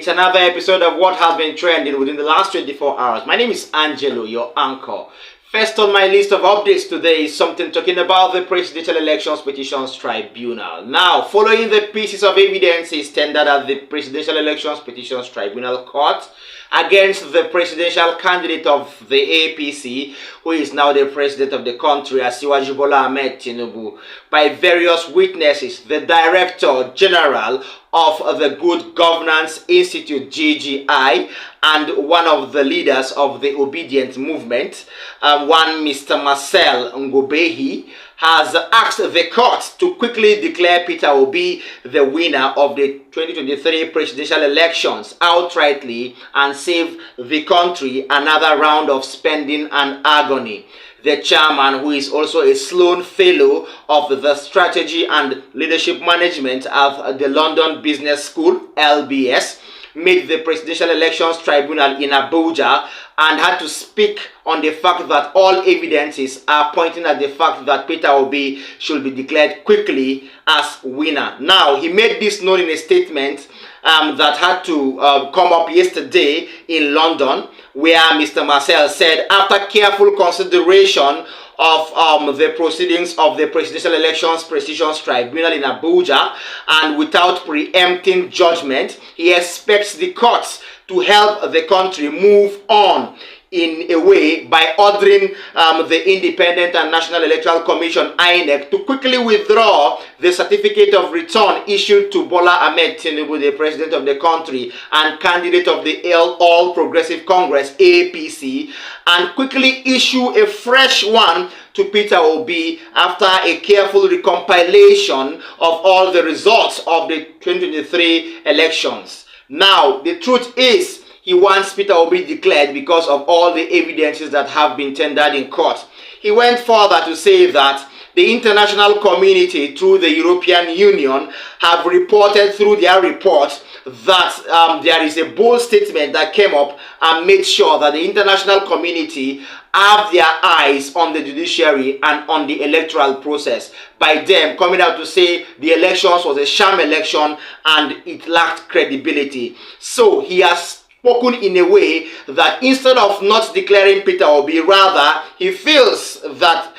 It's another episode of what has been trending within the last 24 hours. My name is Angelo, your anchor. First on my list of updates today is something talking about the Presidential Elections Petitions Tribunal. Now, following the pieces of evidence tendered at the Presidential Elections Petitions Tribunal Court against the presidential candidate of the APC, who is now the president of the country, Asiwaju Bola Ahmed Tinubu, by various witnesses, the Director General of the Good Governance Institute, GGI, and one of the leaders of the Obedient Movement, one Mr. Marcel Ngobehi, has asked the court to quickly declare Peter Obi the winner of the 2023 presidential elections outrightly and save the country another round of spending and agony. The chairman, who is also a Sloan Fellow of the Strategy and Leadership Management at the London Business School, LBS, made the Presidential Elections Tribunal in Abuja and had to speak on the fact that all evidences are pointing at the fact that Peter Obi should be declared quickly as winner. Now, he made this known in a statement that had to come up yesterday in London, where Mr. Marcel said, after careful consideration of the proceedings of the Presidential Elections Petitions Tribunal in Abuja, and without preempting judgment, he expects the courts to help the country move on in a way by ordering the Independent and National Electoral Commission, INEC, to quickly withdraw the certificate of return issued to Bola Ahmed Tinubu, the president of the country and candidate of the All Progressive Congress, APC, and quickly issue a fresh one to Peter Obi after a careful recompilation of all the results of the 2023 elections. Now, the truth is, he wants Peter Obi declared because of all the evidences that have been tendered in court. He went further to say that the international community, through the European Union, have reported through their report that there is a bold statement that came up and made sure that the international community have their eyes on the judiciary and on the electoral process, by them coming out to say the elections was a sham election and it lacked credibility. So he has spoken in a way that instead of not declaring Peter Obi, rather he feels that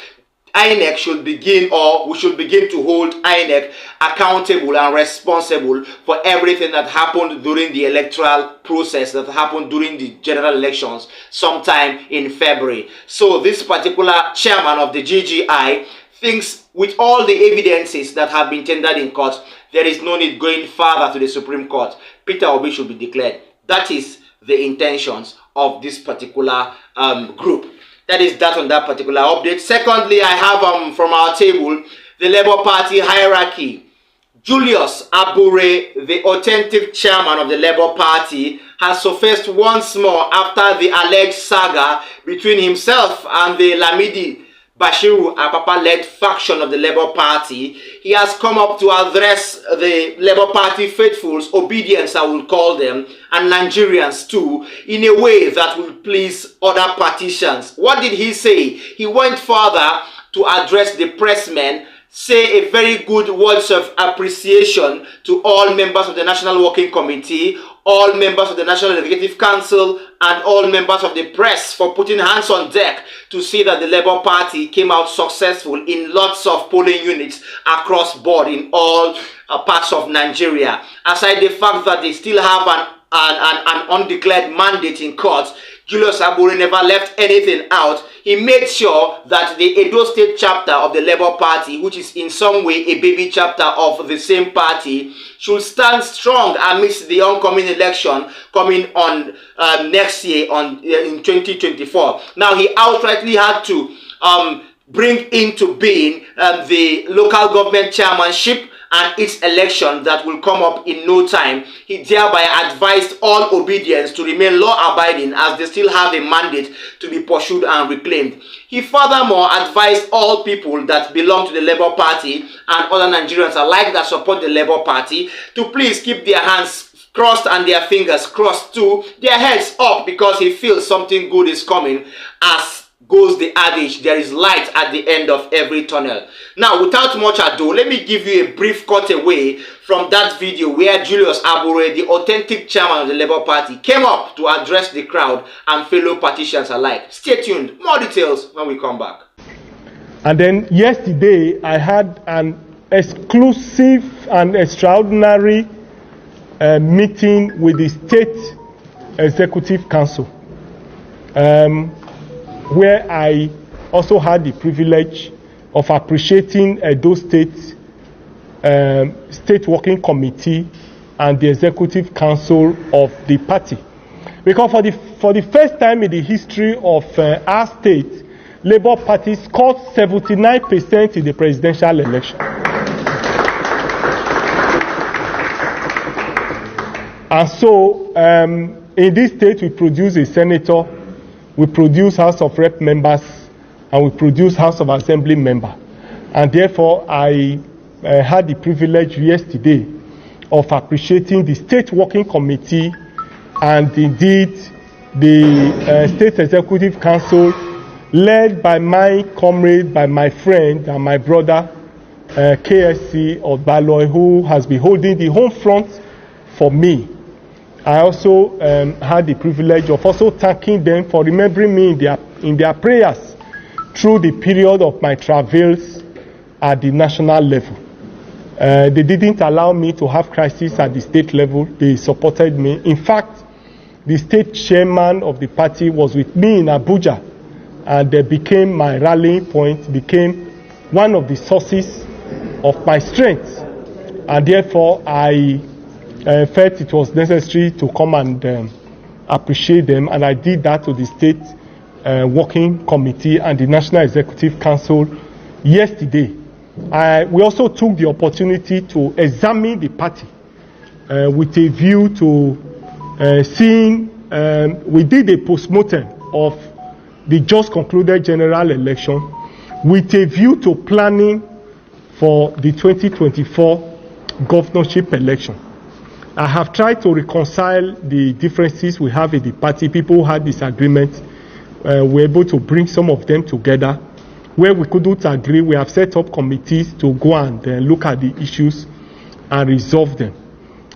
INEC should begin, or we should begin to hold INEC accountable and responsible for everything that happened during the electoral process, that happened during the general elections sometime in February. So this particular chairman of the GGI thinks, with all the evidences that have been tendered in court, there is no need going further to the Supreme Court. Peter Obi should be declared. That is the intentions of this particular group. That is that on that particular update. Secondly, I have from our table the Labour Party hierarchy. Julius Abure, the authentic chairman of the Labour Party, has surfaced once more after the alleged saga between himself and the Lamidi Bashiru Apapa-led faction of the Labour Party. He has come up to address the Labour Party faithfuls, obedience I will call them, and Nigerians too, in a way that will please other partisans. What did he say? He went further to address the pressmen, say a very good words of appreciation to all members of the National Working Committee, all members of the National Executive Council, and all members of the press for putting hands on deck to see that the Labour Party came out successful in lots of polling units across board in all parts of Nigeria. Aside the fact that they still have an undeclared mandate in court, Julius Abure never left anything out. He made sure that the Edo State chapter of the Labour Party, which is in some way a baby chapter of the same party, should stand strong amidst the oncoming election coming on next year in 2024. Now, he outrightly had to bring into being the local government chairmanship and its election that will come up in no time. He thereby advised all obedience to remain law-abiding as they still have a mandate to be pursued and reclaimed. He furthermore advised all people that belong to the Labour Party and other Nigerians alike that support the Labour Party to please keep their hands crossed and their fingers crossed too, their heads up, because he feels something good is coming as goes the adage, there is light at the end of every tunnel. Now, without much ado, let me give you a brief cutaway from that video where Julius Abure, the authentic chairman of the Labour Party, came up to address the crowd and fellow participants alike. Stay tuned. More details when we come back. And then yesterday, I had an exclusive and extraordinary meeting with the State Executive Council, where I also had the privilege of appreciating those State Working Committee and the Executive Council of the party. Because for the first time in the history of our state, Labour Party scored 79% in the presidential election. And so, in this state, we produce a senator, we produce House of Rep members, and we produce House of Assembly member. And therefore, I had the privilege yesterday of appreciating the State Working Committee and indeed the State Executive Council, led by my comrade, by my friend and my brother, KSC Odbaloy, who has been holding the home front for me. I also had the privilege of also thanking them for remembering me in their prayers through the period of my travels at the national level. They didn't allow me to have crisis at the state level. They supported me. In fact, the state chairman of the party was with me in Abuja, and they became my rallying point, became one of the sources of my strength. And therefore, I felt it was necessary to come and appreciate them, and I did that to the State Working Committee and the National Executive Council yesterday. We also took the opportunity to examine the party with a view to seeing, we did a postmortem of the just concluded general election with a view to planning for the 2024 governorship election. I have tried to reconcile the differences we have in the party. People who had disagreements. We're able to bring some of them together. Where we couldn't agree, we have set up committees to go and look at the issues and resolve them.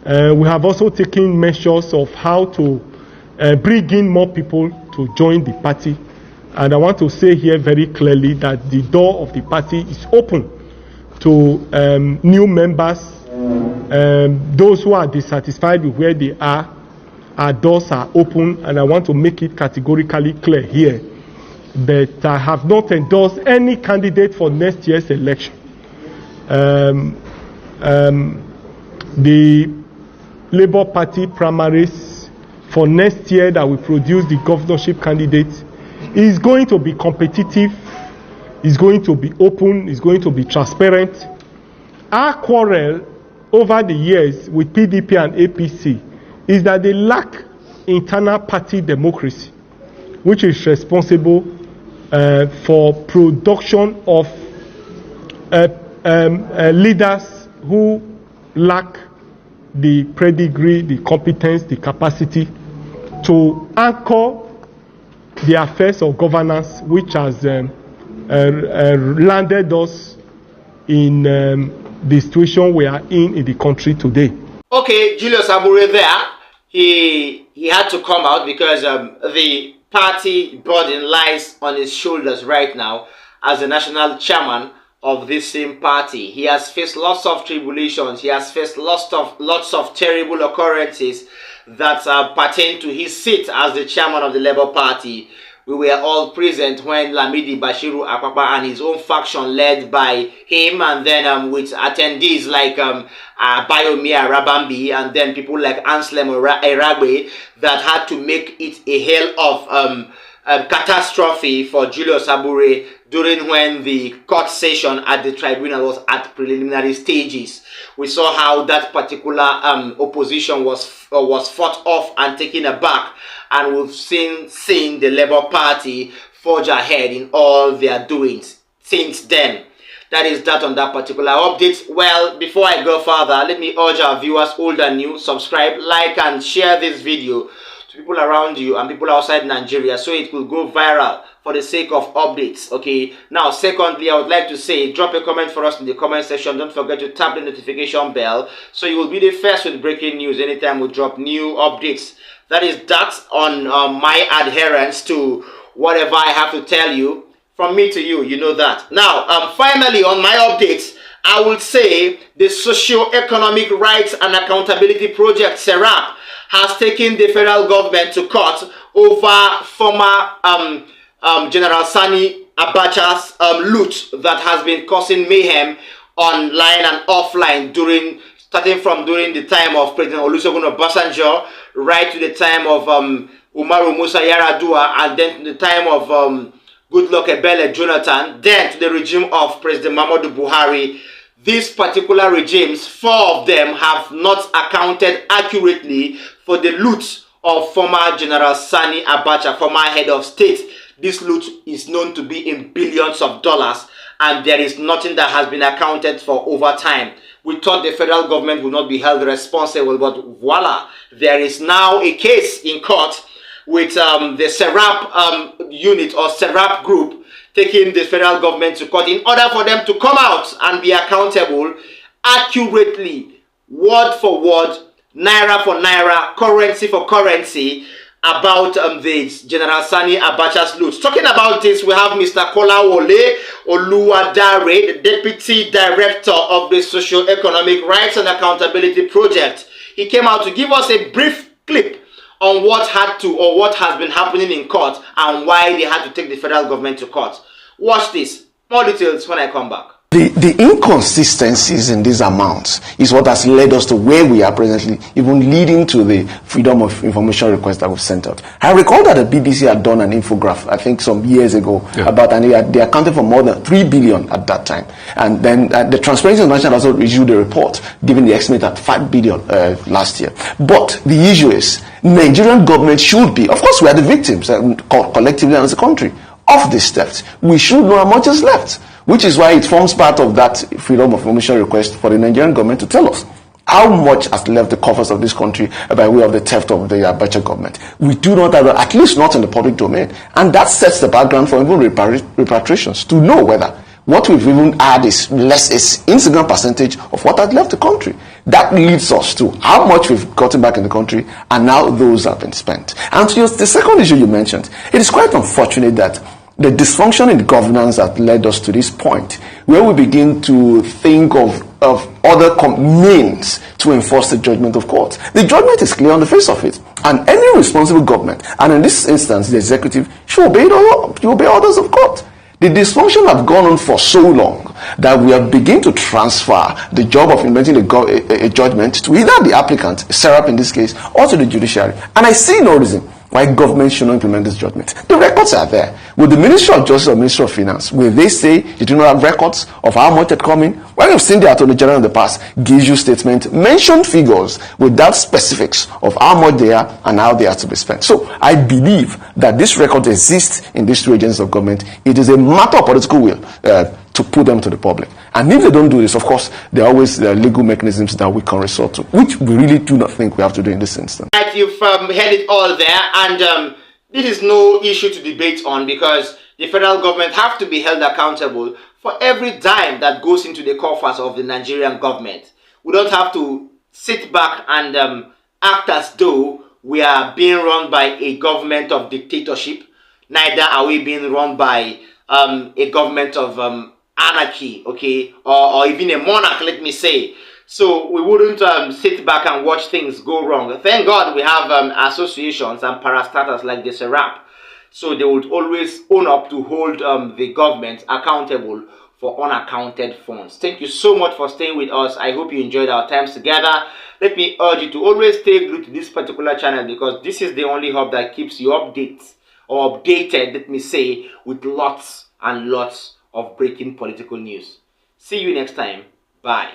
We have also taken measures of how to bring in more people to join the party. And I want to say here very clearly that the door of the party is open to new members. Those who are dissatisfied with where they are, our doors are open, and I want to make it categorically clear here that I have not endorsed any candidate for next year's election. The Labour Party primaries for next year that will produce the governorship candidates is going to be competitive, is going to be open, is going to be transparent. Our quarrel over the years with PDP and APC is that they lack internal party democracy, which is responsible for production of leaders who lack the pedigree, the competence, the capacity to anchor the affairs of governance, which has landed us in the situation we are in the country today. Okay, Julius Abure there, he had to come out because the party burden lies on his shoulders right now as the national chairman of this same party. He has faced lots of tribulations. He has faced lots of terrible occurrences that pertain to his seat as the chairman of the Labour Party. We were all present when Lamidi Bashiru Akpakpa and his own faction led by him, and then with attendees like Bayomia Rabambi, and then people like Anselm Eragbe, that had to make it a hell of catastrophe for Julius Abure during when the court session at the tribunal was at preliminary stages. We saw how that particular opposition was fought off and taken aback, and we've seen the Labour Party forge ahead in all their doings since then. That is that on that particular update. Well, before I go further, let me urge our viewers, old and new, subscribe, like and share this video to people around you and people outside Nigeria so it will go viral for the sake of updates. Okay, now secondly, I would like to say, drop a comment for us in the comment section. Don't forget to tap the notification bell so you will be the first with breaking news anytime we drop new updates. That is that on my adherence to whatever I have to tell you. From me to you, you know that. Now, finally, on my updates, I will say the Socio-Economic Rights and Accountability Project, SERAP, has taken the federal government to court over former General Sani Abacha's loot that has been causing mayhem online and offline starting from during the time of President Olusegun Obasanjo right to the time of Umaru Musa Yar'Adua, and then to the time of Goodluck Ebele Jonathan, then to the regime of President Muhammadu Buhari. These particular regimes, 4 of them, have not accounted accurately for the loot of former General Sani Abacha, former head of state. This loot is known to be in billions of dollars, and there is nothing that has been accounted for over time. We thought the federal government would not be held responsible, but voila, there is now a case in court with the SERAP unit or SERAP group taking the federal government to court in order for them to come out and be accountable accurately, word for word, naira for naira, currency for currency, about the General Sani Abacha's loot. Talking about this, we have Mr. Kolawole Oluwadare, the Deputy Director of the Socio-Economic Rights and Accountability Project. He came out to give us a brief clip on what has been happening in court and why they had to take the federal government to court. Watch this. More details when I come back. The inconsistencies in these amounts is what has led us to where we are presently, even leading to the freedom of information request that we've sent out. I recall that the BBC had done an infograph, I think some years ago, about, and they accounted for more than 3 billion at that time. And then the Transparency International also issued a report giving the estimate at 5 billion last year. But the issue is, Nigerian government should be, of course we are the victims, collectively as a country, of this theft. We should know how much is left, which is why it forms part of that freedom of information request for the Nigerian government to tell us how much has left the coffers of this country by way of the theft of the Abacha government. We do not have, at least not in the public domain, and that sets the background for even repatriations to know whether what we've even had is insignificant percentage of what has left the country. That leads us to how much we've gotten back in the country and how those have been spent. And to the second issue you mentioned, it is quite unfortunate that the dysfunction in governance that led us to this point, where we begin to think of other means to enforce the judgment of courts. The judgment is clear on the face of it, and any responsible government, and in this instance the executive, should obey orders of court. The dysfunction have gone on for so long that we have begun to transfer the job of implementing a judgment to either the applicant, SERAP in this case, or to the judiciary. And I see no reason why government should not implement this judgment. The records are there. With the Ministry of Justice or Ministry of Finance, where they say they do not have records of how much had come in, when you've seen the Attorney General in the past gives you statement, mention figures without specifics of how much they are and how they are to be spent. So I believe that this record exists in these 2 agencies of government. It is a matter of political will to put them to the public. And if they don't do this, of course, there are always legal mechanisms that we can resort to, which we really do not think we have to do in this instance. Right, you've heard it all there, and this is no issue to debate on, because the federal government have to be held accountable for every dime that goes into the coffers of the Nigerian government. We don't have to sit back and act as though we are being run by a government of dictatorship. Neither are we being run by a government of anarchy, okay, or even a monarch, let me say. So we wouldn't sit back and watch things go wrong. Thank God we have associations and parastatals like the SERAP. So they would always own up to hold the government accountable for unaccounted funds. Thank you so much for staying with us. I hope you enjoyed our times together. Let me urge you to always stay glued to this particular channel, because this is the only hub that keeps you updated, let me say, with lots and lots of breaking political news. See you next time. Bye.